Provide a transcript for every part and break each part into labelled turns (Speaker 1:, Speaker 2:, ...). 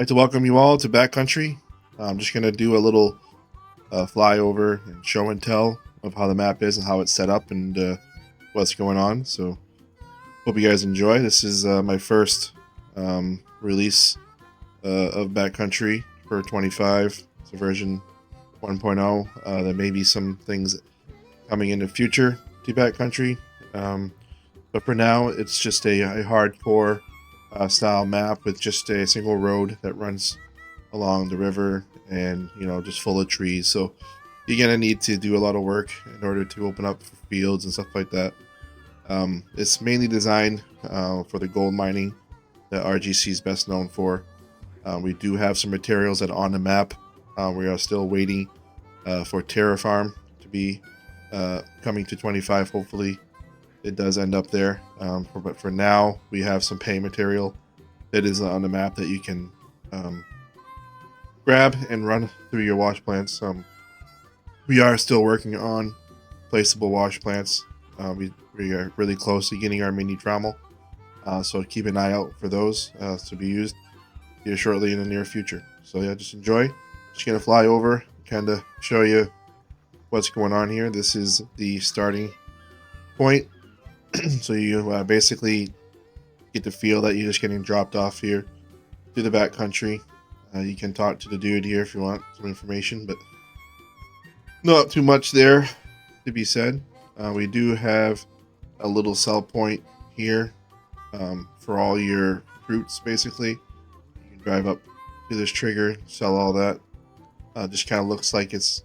Speaker 1: like to welcome you all to Backcountry. I'm just going to do a little flyover and show and tell of how the map is and how it's set up and what's going on. So, hope you guys enjoy. This is my first release of Backcountry for 25. It's a version 1.0. There may be some things coming in the future to Backcountry. But for now, it's just a hardcore style map with just a single road that runs along the river and, just full of trees. So you're going to need to do a lot of work in order to open up fields and stuff like that. It's mainly designed for the gold mining that RGC is best known for. We do have some materials that are on the map. We are still waiting for Terra Farm to be coming to 25. Hopefully it does end up there. But for now, we have some pay material that is on the map that you can grab and run through your wash plants. We are still working on placeable wash plants. We are really close to getting our mini trommel. So keep an eye out for those to be used here shortly in the near future. So yeah, just enjoy. Just gonna fly over, kind of show you what's going on here. This is the starting point. So you basically get the feel that you're just getting dropped off here to the backcountry. You can talk to the dude here if you want some information, but not too much there to be said. We do have a little sell point here for all your fruits, basically. You can drive up to this trigger, sell all that. Just kind of looks like it's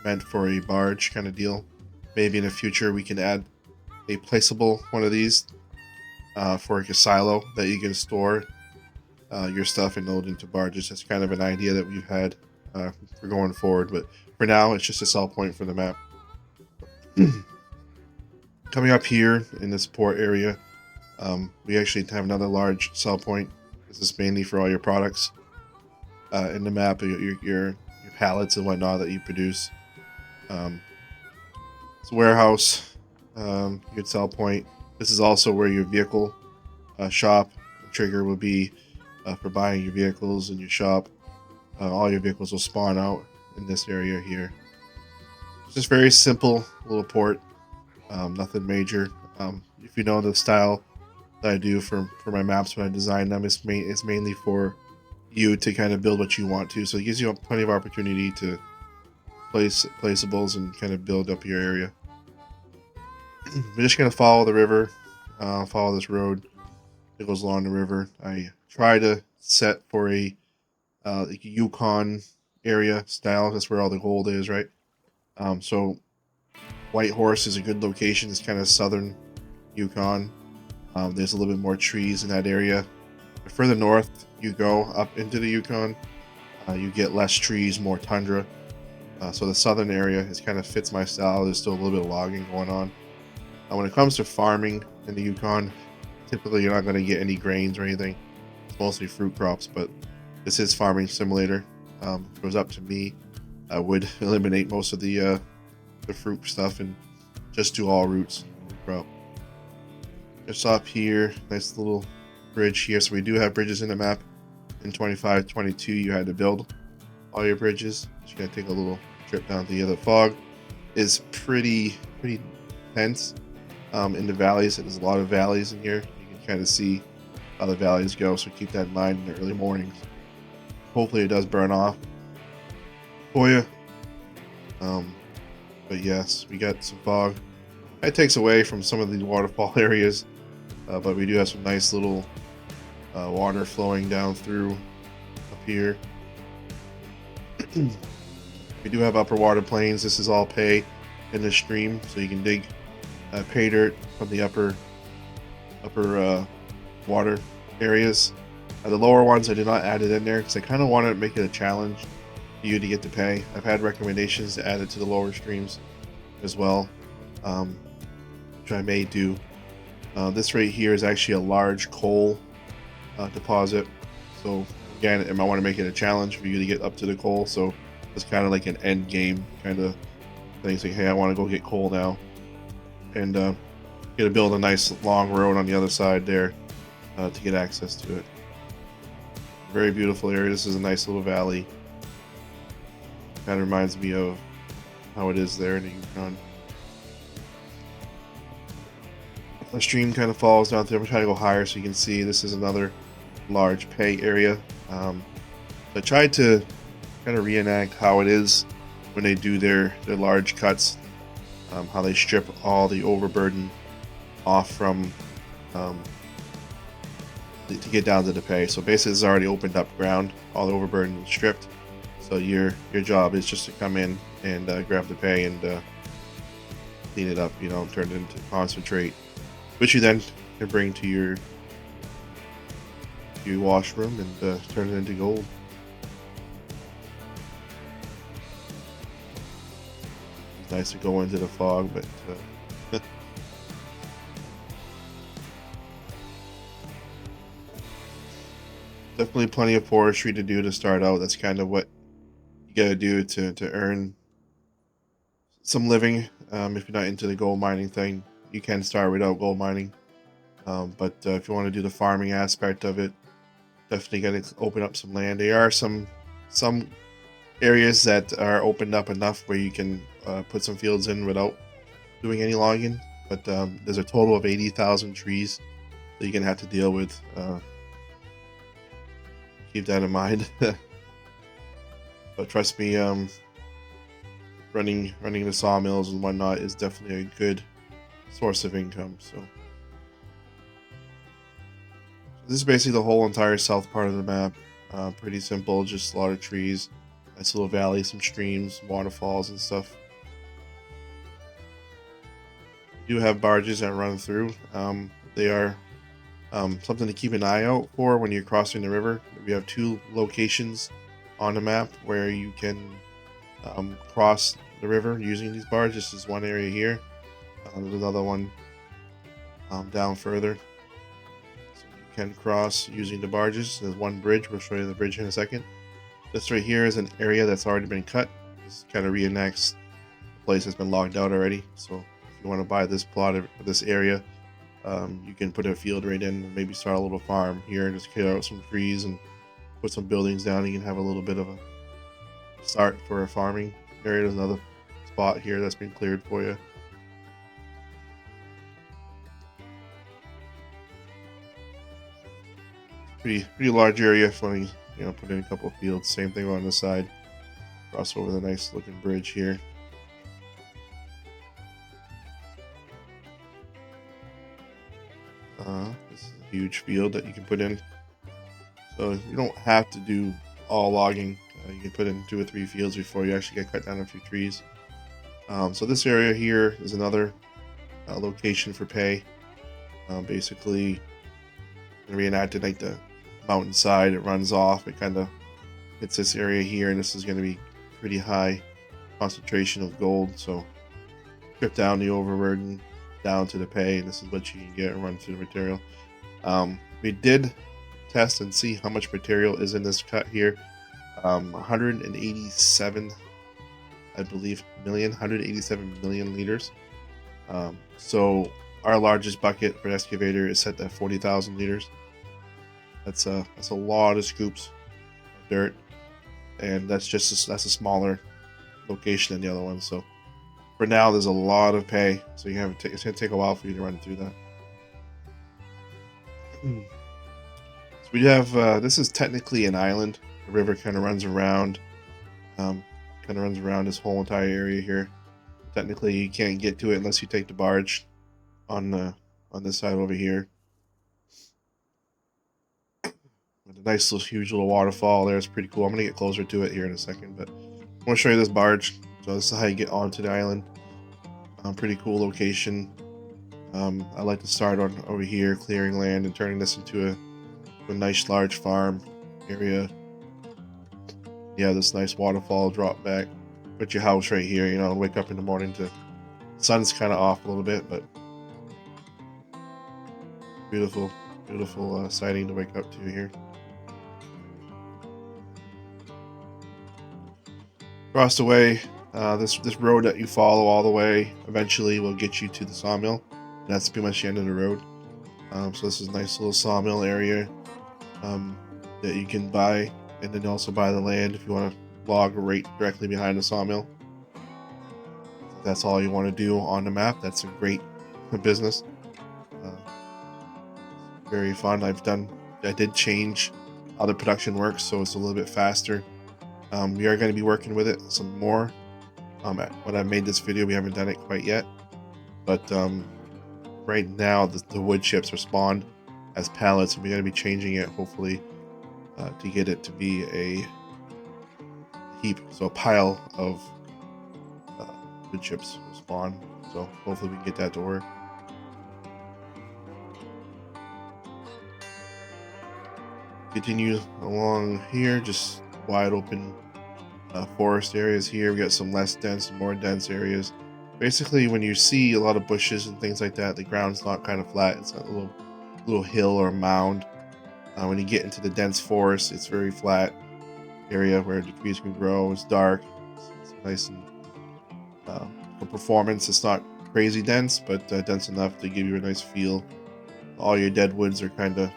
Speaker 1: meant for a barge kind of deal. Maybe in the future we can add a placeable one of these for like a silo that you can store your stuff and load into barges. That's kind of an idea that we've had for going forward, but for now it's just a sell point for the map. Coming up here in this port area, we actually have another large sell point. This is mainly for all your products in the map, your pallets and whatnot that you produce. It's a warehouse. Good sell point. This is also where your vehicle shop trigger will be for buying your vehicles in your shop. All your vehicles will spawn out in this area here. It's just very simple little port. Nothing major. If you know the style that I do for my maps when I design them, it's mainly for you to kind of build what you want to. So it gives you plenty of opportunity to place placeables and kind of build up your area. We're just gonna follow the river, follow this road that goes along the river. I try to set for a like Yukon area style. That's where all the gold is, right? So Whitehorse is a good location. It's kind of southern Yukon. There's a little bit more trees in that area. The further north you go up into the Yukon, you get less trees, more tundra. So the southern area kind of fits my style. There's still a little bit of logging going on. When it comes to farming in the Yukon, typically you're not going to get any grains or anything. It's mostly fruit crops, but this is farming simulator. If it was up to me, I would eliminate most of the fruit stuff and just do all roots crop. Just up here, nice little bridge here. So we do have bridges in the map. In 25, 22, you had to build all your bridges. Just gotta take a little trip down to the other. Fog is pretty intense in the valleys. There's a lot of valleys in here. You can kind of see how the valleys go, so keep that in mind in the early mornings. Hopefully it does burn off for you. But yes, we got some fog. It takes away from some of these waterfall areas, but we do have some nice little water flowing down through up here. We do have upper water plains. This is all pay in the stream, so you can dig pay dirt from the upper water areas. The lower ones I did not add it in there because I kind of wanted to make it a challenge for you to get to pay. I've had recommendations to add it to the lower streams as well, which I may do. This right here is actually a large coal deposit, so again, I might want to make it a challenge for you to get up to the coal. So it's kind of like an end game kind of thing. It's like, hey, I want to go get coal now, and get to build a nice long road on the other side there to get access to it. Very beautiful area. This is a nice little valley. Kind of reminds me of how it is there in the Yukon. The stream kind of falls down through. I'm trying to go higher so you can see this is another large pay area. I tried to kind of reenact how it is when they do their large cuts, how they strip all the overburden off from to get down to the pay. So basically it's already opened up ground, all the overburden is stripped. So your job is just to come in and grab the pay and clean it up, turn it into concentrate, which you then can bring to your washroom and turn it into gold. It's nice to go into the fog, but definitely plenty of forestry to do to start out. That's kind of what you gotta do to earn some living. If you're not into the gold mining thing, you can start without gold mining. But if you want to do the farming aspect of it, definitely got to open up some land. There are some areas that are opened up enough where you can put some fields in without doing any logging. But there's a total of 80,000 trees that you're gonna have to deal with. Keep that in mind. But trust me, running the sawmills and whatnot is definitely a good source of income. So this is basically the whole entire south part of the map. Pretty simple, just a lot of trees, nice little valley, some streams, waterfalls and stuff. We do have barges that run through. They are something to keep an eye out for when you're crossing the river. We have two locations on the map where you can cross the river using these barges. This is one area here. There's another one down further. So you can cross using the barges. There's one bridge. We'll show you the bridge in a second. This right here is an area that's already been cut. This kind of reenacts the place that's been logged out already. So if you want to buy this plot of this area, you can put a field right in and maybe start a little farm here and just clear out some trees and put some buildings down. You can have a little bit of a start for a farming area. There's another spot here that's been cleared for you. Pretty large area for put in a couple of fields. Same thing on this side. Cross over the nice looking bridge here. This is a huge field that you can put in. So you don't have to do all logging. You can put in 2 or 3 fields before you actually get cut down a few trees. So this area here is another location for pay. Basically, reenacted like the mountainside. It runs off. It kind of hits this area here, and this is going to be pretty high concentration of gold. So strip down the overburden down to the pay, and this is what you can get and run through the material. We did test and see how much material is in this cut here. 187, I believe, 187 million liters. So our largest bucket for an excavator is set at 40,000 liters. That's a lot of scoops of dirt, and that's a smaller location than the other one. So for now, there's a lot of pay, so you have it's gonna take a while for you to run through that. So we have this is technically an island. The river kind of runs around, this whole entire area here. Technically, you can't get to it unless you take the barge on this side over here. With a nice little huge little waterfall there. It's pretty cool. I'm gonna get closer to it here in a second, but I want to show you this barge. So this is how you get onto the island. Pretty cool location. I like to start on over here, clearing land and turning this into a nice large farm area. Yeah, this nice waterfall drop back. Put your house right here. Wake up in the morning to sun's kind of off a little bit, but beautiful sighting to wake up to here. Across the way, this road that you follow all the way eventually will get you to the sawmill. That's pretty much the end of the road. So this is a nice little sawmill area. that you can buy, and then also buy the land if you want to log right directly behind the sawmill. If that's all you want to do on the map, that's a great business. Uh, very fun. I did change how the production works, so it's a little bit faster. We are going to be working with it some more. When I made this video, we haven't done it quite yet, but right now the wood chips are spawned as pallets, and we're going to be changing it hopefully to get it to be a heap, so a pile of wood chips will spawn. So hopefully we can get that to work. Continue along here, just wide open forest areas here. We got some less dense and more dense areas. Basically, when you see a lot of bushes and things like that, the ground's not kind of flat. It's a little hill or mound. When you get into the dense forest, it's very flat area where the trees can grow. It's dark. It's nice and for performance, it's not crazy dense, but dense enough to give you a nice feel. All your dead woods are kind of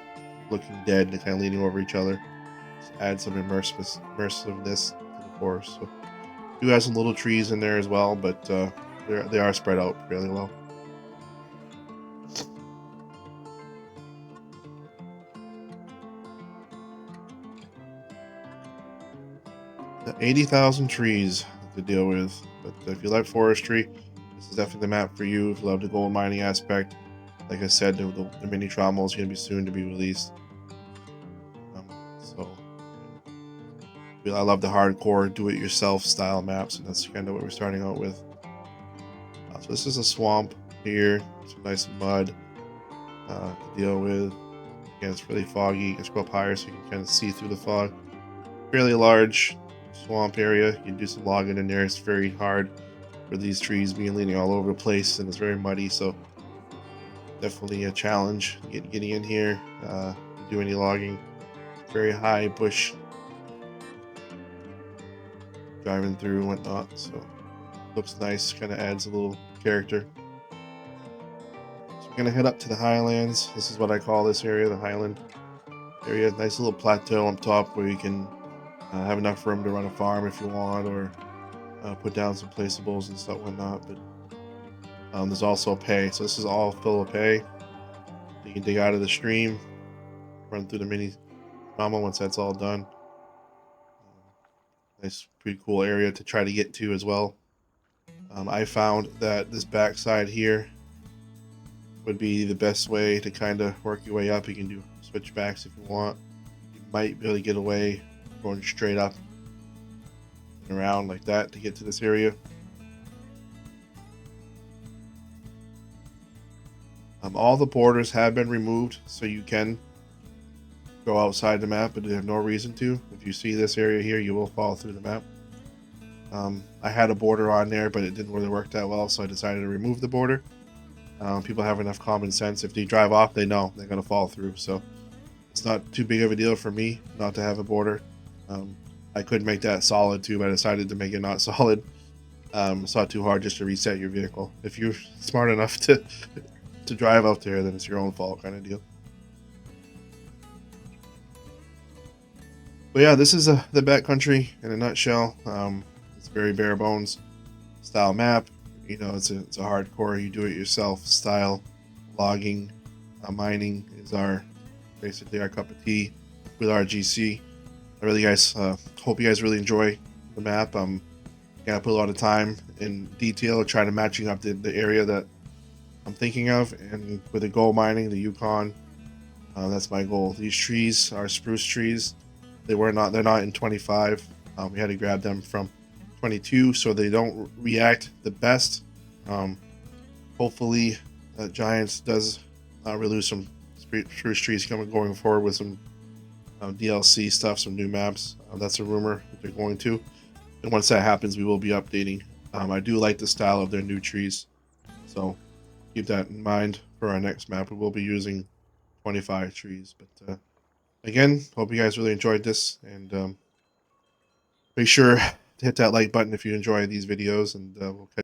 Speaker 1: looking dead and kind of leaning over each other. Just add some immersiveness to the forest. So do have some little trees in there as well, but they are spread out fairly well. The 80,000 trees to deal with, but if you like forestry, this is definitely the map for you. If you love the gold mining aspect, like I said, the mini trommel is going to be soon to be released. I love the hardcore do-it-yourself style maps, and that's kind of what we're starting out with. So this is a swamp here, some nice mud to deal with. Again, it's really foggy. You can scroll up higher so you can kind of see through the fog. Fairly large swamp area. You can do some logging in there. It's very hard for these trees being leaning all over the place, and it's very muddy, so definitely a challenge getting in here to do any logging. Very high bush driving through and whatnot, so looks nice, kind of adds a little character. So we're gonna head up to the highlands. This is what I call this area, the highland area. Nice little plateau on top where you can have enough room to run a farm if you want, or put down some placeables and stuff whatnot. But there's also a pay, so this is all full of pay. You can dig out of the stream, run through the mini trommel once that's all done. Nice, pretty cool area to try to get to as well. I found that this backside here would be the best way to kind of work your way up. You can do switchbacks if you want. You might be able to get away going straight up and around like that to get to this area. All the borders have been removed, so you can go outside the map, but you have no reason to. If you see this area here, you will fall through the map. I had a border on there, but it didn't really work that well, so I decided to remove the border. People have enough common sense. If they drive off, they know they're going to fall through, so it's not too big of a deal for me not to have a border. I could make that solid too, but I decided to make it not solid. It's not too hard just to reset your vehicle. If you're smart enough to drive out there, then it's your own fault kind of deal. But yeah, this is the backcountry in a nutshell. It's very bare bones style map. You know, it's a hardcore, you do it yourself style. Logging, mining is basically our cup of tea with RGC. I really hope you guys really enjoy the map. I'm gonna put a lot of time in detail trying to matching up the area that I'm thinking of, and with the gold mining, the Yukon, that's my goal. These trees are spruce trees. They're not in 25. We had to grab them from 22, so they don't react the best. Hopefully, Giants does release some spruce trees going forward with some DLC stuff, some new maps. That's a rumor that they're going to. And once that happens, we will be updating. I do like the style of their new trees, so keep that in mind for our next map. We will be using 25 trees, but again, hope you guys really enjoyed this, and make sure to hit that like button if you enjoy these videos, and we'll catch